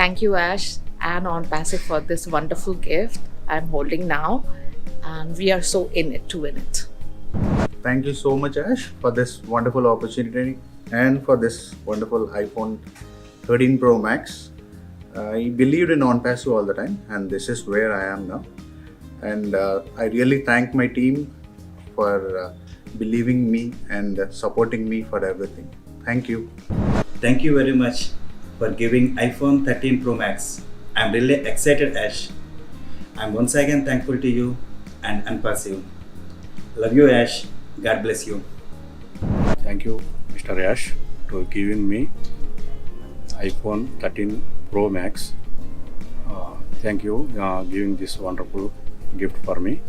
Thank you, Ash and OnPassive, for this wonderful gift I'm holding now, and we are so in it to win it. Thank you so much, Ash, for this wonderful opportunity and for this wonderful iPhone 13 Pro Max. I believed in OnPassive all the time, and this is where I am now. And I really thank my team for believing me and supporting me for everything. Thank you. Thank you very much for giving iPhone 13 Pro Max. I'm really excited, Ash. I'm once again thankful to you and OnPassive. Love you, Ash. God bless you. Thank you, Mr. Ash, for giving me iPhone 13 Pro Max. Thank you giving this wonderful gift for me.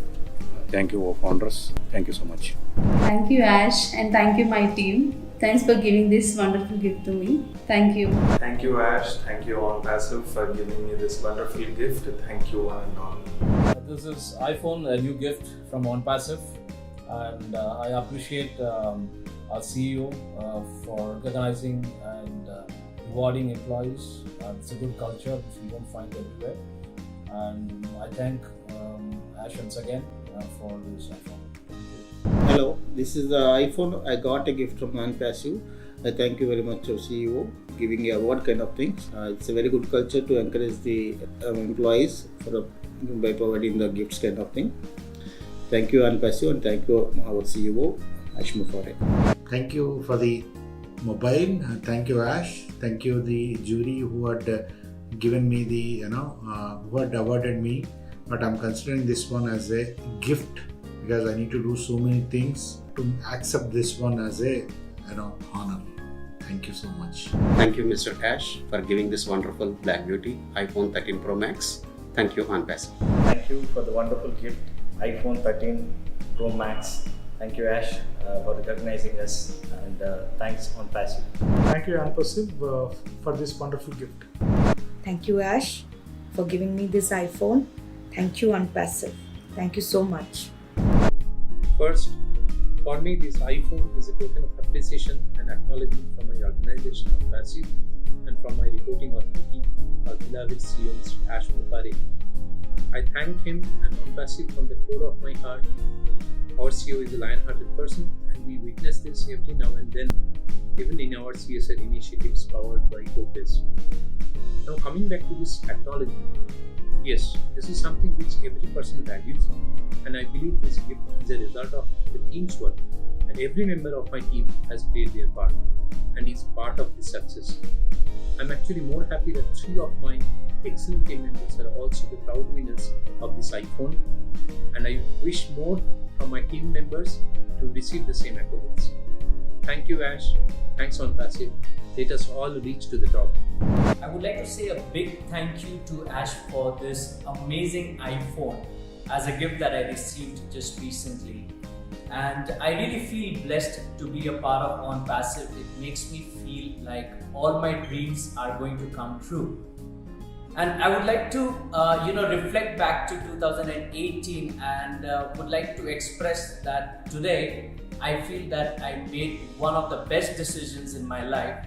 Thank you, founders. Thank you so much. Thank you, Ash, and thank you, my team. Thanks for giving this wonderful gift to me. Thank you. Thank you, Ash. Thank you, OnPassive, for giving me this wonderful gift. Thank you, one and all. This is iPhone, a new gift from OnPassive, and I appreciate our CEO for recognizing and rewarding employees. It's a good culture which we don't find everywhere, and I thank Ash once again for this iPhone. Hello, this is the iPhone. I got a gift from OnPassive. I thank you very much, our CEO, giving a award kind of things. It's a very good culture to encourage the employees by providing the gifts kind of thing. Thank you, OnPassive, and thank you, our CEO, Ash Mufare. Thank you for the mobile. Thank you, Ash. Thank you, the jury who had given me the, who had awarded me. But I'm considering this one as a gift, because I need to do so many things to accept this one as a honor. Thank you so much. Thank you, Mr. Ash, for giving this wonderful Black Beauty iPhone 13 Pro Max. Thank you, OnPassive. Thank you for the wonderful gift, iPhone 13 Pro Max. Thank you, Ash, for recognizing us, and thanks, OnPassive. Thank you, OnPassive, for this wonderful gift. Thank you, Ash, for giving me this iPhone. Thank you, OnPassive. Thank you so much. First, for me, this iPhone is a token of appreciation and acknowledgement from my organization OnPassive and from my reporting authority, our beloved CEO, Mr. Ash Mufare. I thank him and OnPassive from the core of my heart. Our CEO is a lion-hearted person, and we witness this every now and then, even in our CSR initiatives powered by OPS. Now, coming back to this acknowledgement, yes, this is something which every person values, and I believe this gift is a result of the team's work, and every member of my team has played their part and is part of this success. I'm actually more happy that 3 of my excellent team members are also the proud winners of this iPhone, and I wish more from my team members to receive the same accolades. Thank you, Ash. Thanks, OnPassive. Let us all reach to the top. I would like to say a big thank you to Ash for this amazing iPhone as a gift that I received just recently. And I really feel blessed to be a part of OnPassive. It makes me feel like all my dreams are going to come true. And I would like to, reflect back to 2018 and would like to express that today I feel that I made one of the best decisions in my life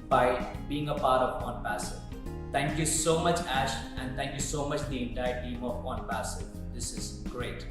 by being a part of ONPASSIVE. Thank you so much, Ash, and thank you so much the entire team of ONPASSIVE. This is great.